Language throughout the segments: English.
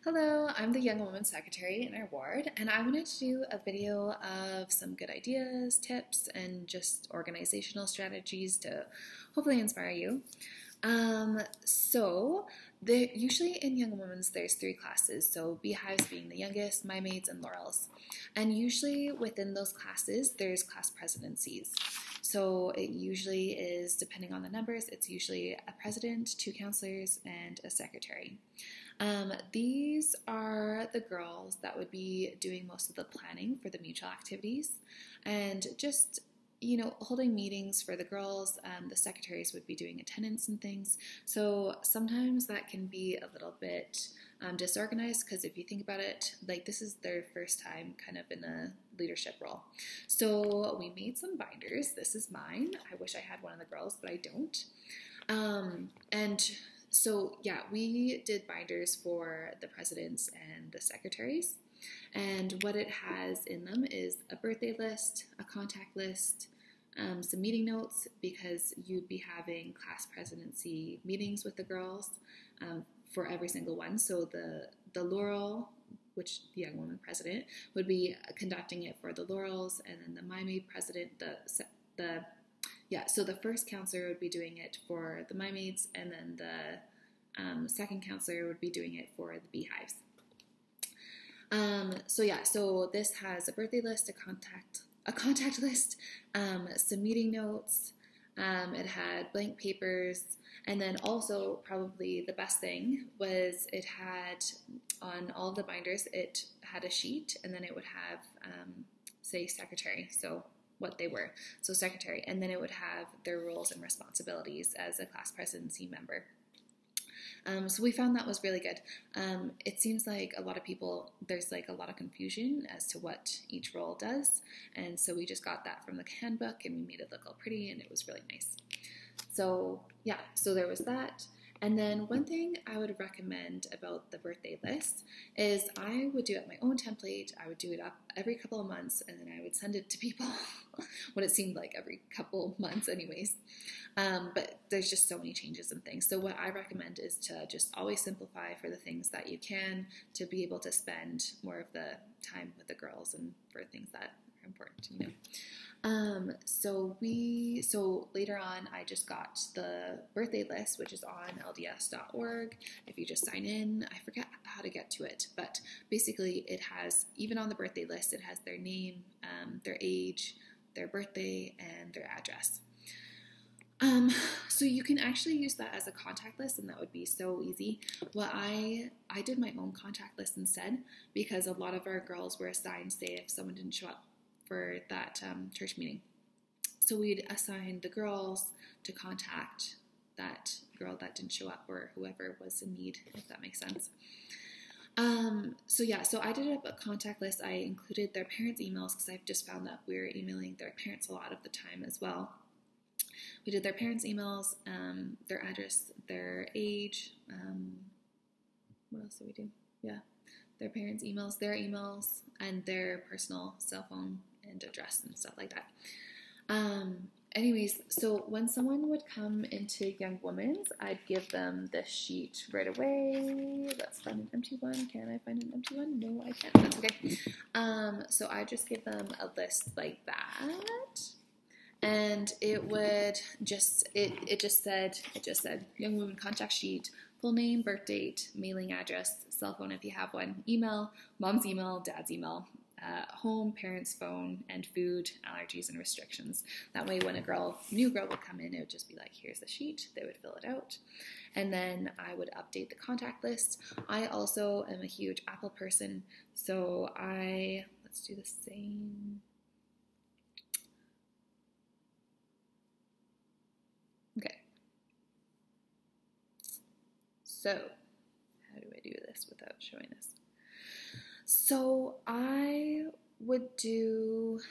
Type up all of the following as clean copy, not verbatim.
Hello, I'm the Young Women's Secretary in our ward, and I wanted to do a video of some good ideas, tips, and just organizational strategies to hopefully inspire you. Usually in Young Women's there's three classes, so Beehives being the youngest, My Maids, and Laurels. And usually within those classes there's class presidencies. So it usually is, depending on the numbers, it's usually a president, two counselors, and a secretary. These are the girls that would be doing most of the planning for the mutual activities and just, holding meetings for the girls. The secretaries would be doing attendance and things. So sometimes that can be a little bit disorganized because if you think about it, like this is their first time kind of in a leadership role. So we made some binders. This is mine. I wish I had one of the girls, but I don't. We did binders for the presidents and the secretaries. And what it has in them is a birthday list, a contact list, some meeting notes because you'd be having class presidency meetings with the girls for every single one. So the Laurel, which the young woman president, would be conducting it for the Laurels, and then the My Maid president, so the first counselor would be doing it for the My Maids, and then the second counselor would be doing it for the Beehives. So this has a birthday list, a contact list, some meeting notes. It had blank papers, and then also probably the best thing was it had on all of the binders, it had a sheet, and then it would have say secretary, so what they were, so secretary, and then it would have their roles and responsibilities as a class presidency member. So we found that was really good. It seems like a lot of people, there's like a lot of confusion as to what each role does, and so we just got that from the handbook and we made it look all pretty, and it was really nice. So there was that. And then one thing I would recommend about the birthday list is I would do it my own template. I would do it up every couple of months, and then I would send it to people when it seemed like every couple months anyways. But there's just so many changes and things. So what I recommend is to just always simplify for the things that you can, to be able to spend more of the time with the girls and for things that are important, So later on, I just got the birthday list, which is on lds.org. If you just sign in, I forget how to get to it, but basically it has, even on the birthday list, it has their name, their age, their birthday, and their address. So you can actually use that as a contact list, and that would be so easy. Well, I did my own contact list instead, because a lot of our girls were assigned, say, if someone didn't show up for that church meeting. So we'd assign the girls to contact that girl that didn't show up or whoever was in need, if that makes sense. So I did up a contact list. I included their parents' emails because I've just found that we're emailing their parents a lot of the time as well. We did their parents' emails, their address, their age. What else did we do? Yeah, their parents' emails, their emails, and their personal cell phone and address and stuff like that. Anyways, so when someone would come into Young Women's, I'd give them this sheet right away. Let's find an empty one. Can I find an empty one? No, I can't. That's okay. So I just give them a list like that. And it would just, it just said, Young Women contact sheet, full name, birth date, mailing address, cell phone if you have one, email, mom's email, dad's email, home, parents' phone, and food, allergies, and restrictions. That way when a new girl would come in, it would just be like, here's the sheet, they would fill it out. And then I would update the contact list. I also am a huge Apple person, so let's do the same. Okay. So how do I do this without showing this? So I would do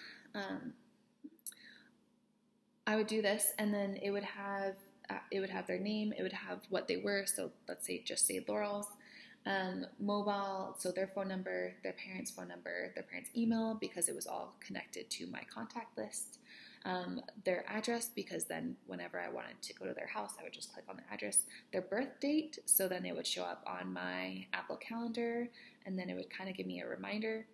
this, and then it would have their name, it would have what they were. So let's say Laurel's, mobile, so their phone number, their parents' phone number, their parents' email, because it was all connected to my contact list, their address, because then whenever I wanted to go to their house, I would just click on the address, their birth date, so then it would show up on my Apple Calendar, and then it would kind of give me a reminder.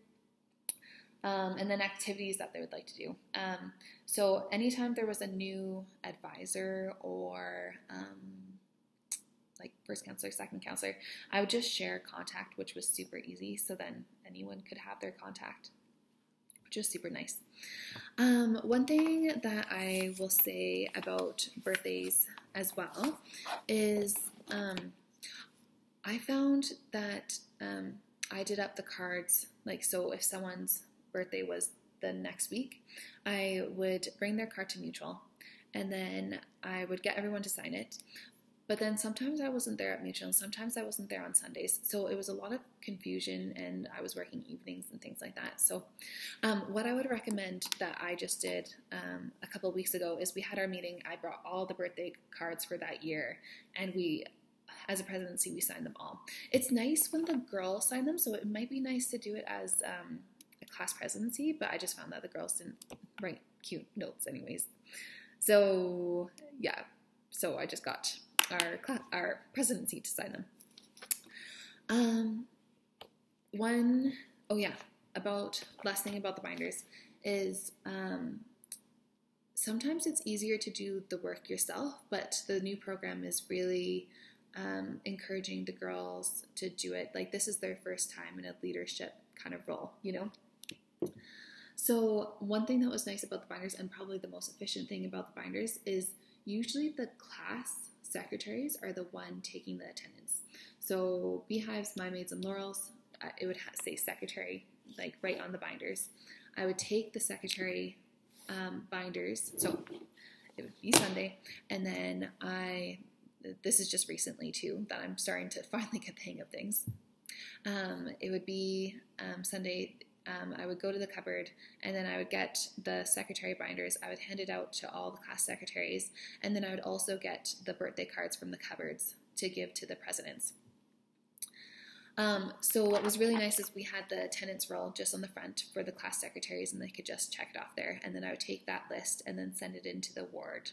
And then activities that they would like to do. So anytime there was a new advisor or like first counselor, second counselor, I would just share contact, which was super easy. So then anyone could have their contact, which was super nice. One thing that I will say about birthdays as well is I found that I did up the cards, like, so if someone's birthday was the next week, I would bring their card to Mutual, and then I would get everyone to sign it. But then sometimes I wasn't there at Mutual, and sometimes I wasn't there on Sundays. So it was a lot of confusion, and I was working evenings and things like that. So what I would recommend that I just did a couple of weeks ago is we had our meeting. I brought all the birthday cards for that year, and we, as a presidency, we signed them all. It's nice when the girls sign them, so it might be nice to do it as a class presidency, but I just found that the girls didn't write cute notes anyways. So yeah, so I just got our presidency to sign them. Last thing about the binders is sometimes it's easier to do the work yourself, but the new program is really encouraging the girls to do it. Like, this is their first time in a leadership kind of role, you know? So one thing that was nice about the binders, and probably the most efficient thing about the binders, is usually the class secretaries are the one taking the attendance. So Beehives, My Maids, and Laurels, it would say secretary, like right on the binders. I would take the secretary binders, so it would be Sunday, and then this is just recently too that I'm starting to finally get the hang of things. It would be Sunday. I would go to the cupboard, and then I would get the secretary binders. I would hand it out to all the class secretaries, and then I would also get the birthday cards from the cupboards to give to the presidents. So what was really nice is we had the attendance roll just on the front for the class secretaries, and they could just check it off there. And then I would take that list and then send it into the ward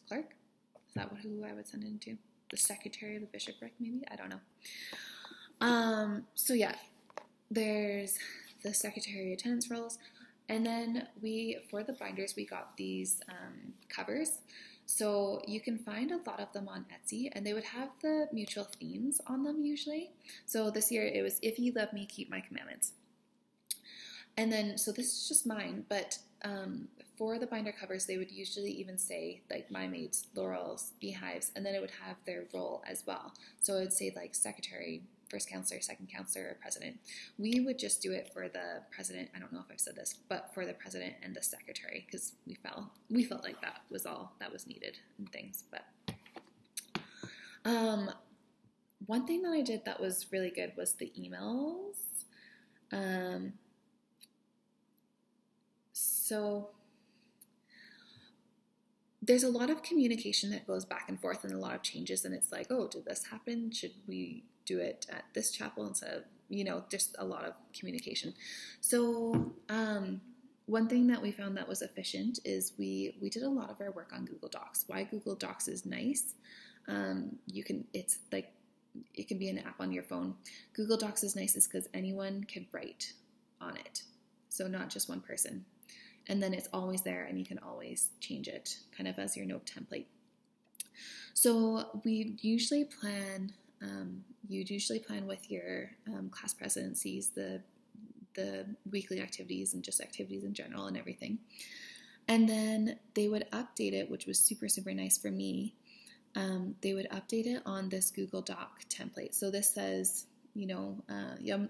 clerk. Is that who I would send it into? The secretary of the bishopric, maybe? I don't know. So yeah, there's the secretary attendance rolls, and then for the binders, we got these covers. So you can find a lot of them on Etsy, and they would have the Mutual themes on them usually. So this year it was, if ye love me, keep my commandments. And then, so this is just mine, but for the binder covers, they would usually even say like My Maids, Laurels, Beehives, and then it would have their role as well. So it would say like secretary, first counselor, second counselor, or president. We would just do it for the president. I don't know if I've said this, but for the president and the secretary, because we felt like that was all that was needed and things. But one thing that I did that was really good was the emails. So there's a lot of communication that goes back and forth, and a lot of changes, and it's like, oh, did this happen? Should we do it at this chapel instead of, just a lot of communication. So one thing that we found that was efficient is we did a lot of our work on Google Docs. Why Google Docs is nice, it's like, it can be an app on your phone. Google Docs is nice is because anyone can write on it, so not just one person. And then it's always there, and you can always change it kind of as your note template. So we usually plan, you'd usually plan with your class presidencies, the weekly activities and just activities in general and everything. And then they would update it, which was super, super nice for me. They would update it on this Google Doc template. So this says, young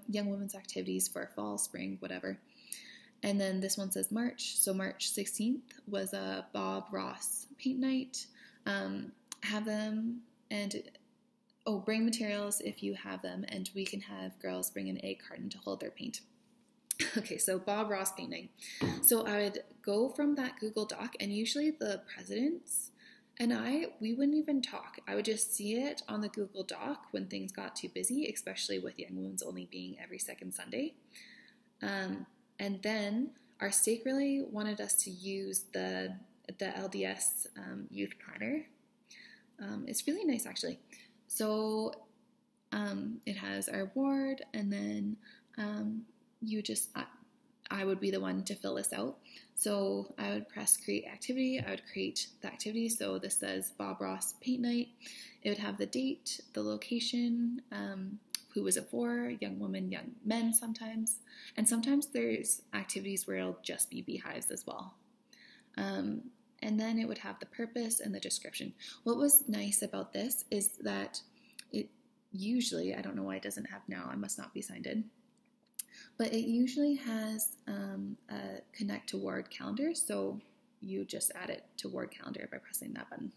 women's activities for fall, spring, whatever. And then this one says March. So March 16th was a Bob Ross paint night. Have them and, bring materials if you have them, and we can have girls bring an egg carton to hold their paint. Okay, so Bob Ross paint night. So I would go from that Google Doc, and usually the presidents and we wouldn't even talk. I would just see it on the Google Doc when things got too busy, especially with Young Women's only being every second Sunday. And then our stake really wanted us to use the LDS youth planner. It's really nice, actually. So it has our ward, and then I would be the one to fill this out. So I would press create activity. I would create the activity. So this says Bob Ross paint night. It would have the date, the location, who was it for, young women, young men sometimes. And sometimes there's activities where it'll just be beehives as well. And then it would have the purpose and the description. What was nice about this is that it usually, I don't know why it doesn't have now, I must not be signed in, but it usually has a connect to Word calendar, so you just add it to Word calendar by pressing that button.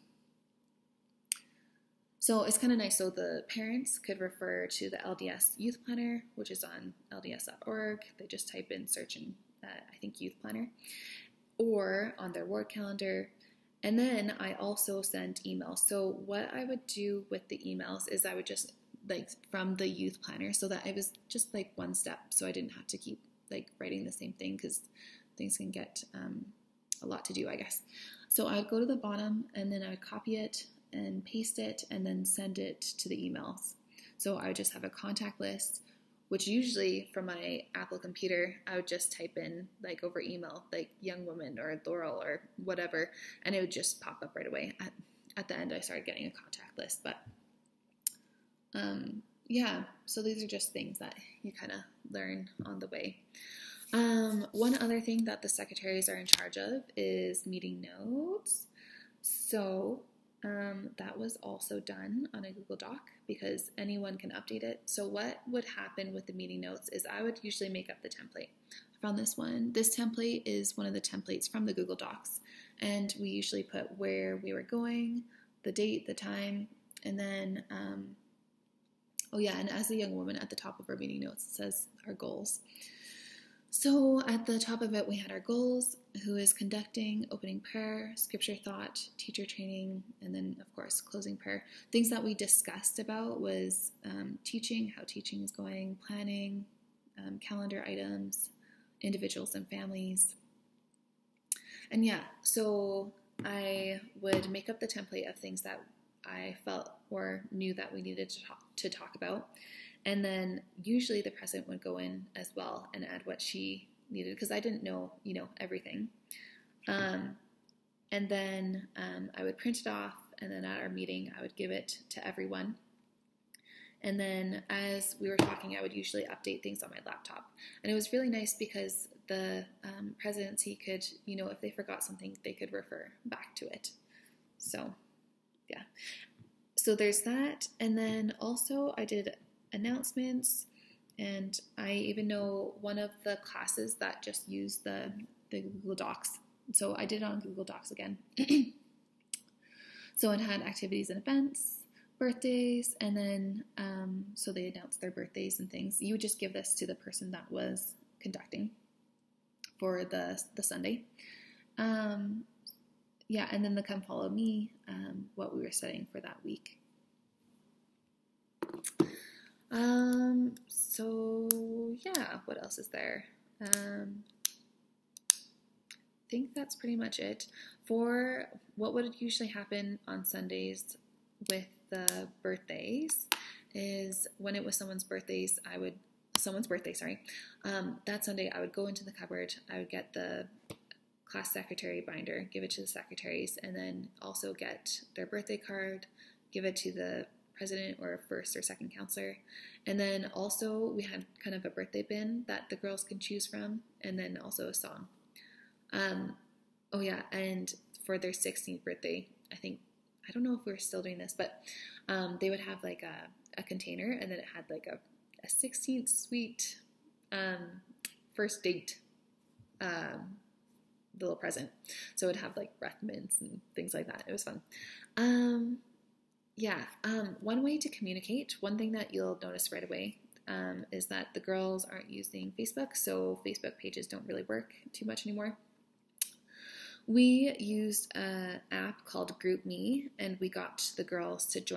So it's kind of nice. So the parents could refer to the LDS Youth Planner, which is on lds.org. They just type in search and I think Youth Planner, or on their Word calendar. And then I also send emails. So what I would do with the emails is I would just from the youth planner, so that it was just like one step, so I didn't have to keep writing the same thing, because things can get a lot to do, I guess. So I would go to the bottom, and then I would copy it and paste it, and then send it to the emails. So I would just have a contact list, which usually from my Apple computer, I would just type in over email, young woman or Laurel or whatever, and it would just pop up right away. At the end, I started getting a contact list, but yeah, so these are just things that you kind of learn on the way. One other thing that the secretaries are in charge of is meeting notes. So that was also done on a Google Doc, because anyone can update it. So what would happen with the meeting notes is I would usually make up the template. I found this one. This template is one of the templates from the Google Docs, and we usually put where we were going, the date, the time, and then oh yeah, and as a young woman, at the top of our meeting notes, it says our goals. So at the top of it, we had our goals, who is conducting, opening prayer, scripture thought, teacher training, and then, of course, closing prayer. Things that we discussed about was teaching, how teaching is going, planning, calendar items, individuals and families. And yeah, so I would make up the template of things that I felt or knew that we needed to talk about. And then usually the president would go in as well and add what she needed, because I didn't know, everything. And then I would print it off, and then at our meeting, I would give it to everyone. And then as we were talking, I would usually update things on my laptop. And it was really nice because the presidency could, if they forgot something, they could refer back to it. So yeah, so there's that. And then also I did announcements, and I even know one of the classes that just used the Google Docs. So I did it on Google Docs again. So it had activities and events, birthdays, and then so they announced their birthdays and things. You would just give this to the person that was conducting for the Sunday. Yeah, and then the come follow me, what we were studying for that week. So yeah, what else is there? I think that's pretty much it. For what would usually happen on Sundays with the birthdays is when it was someone's birthday, that Sunday I would go into the cupboard, I would get the class secretary binder, give it to the secretaries, and then also get their birthday card, give it to the president or first or second counselor. And then also we had kind of a birthday bin that the girls can choose from, and then also a song. Oh yeah, and for their 16th birthday, I don't know if we're still doing this, but they would have a container, and then it had a 16th sweet first date little present. So it would have breath mints and things like that. It was fun. Yeah, one way to communicate, one thing that you'll notice right away is that the girls aren't using Facebook, so Facebook pages don't really work too much anymore. We used an app called GroupMe, and we got the girls to join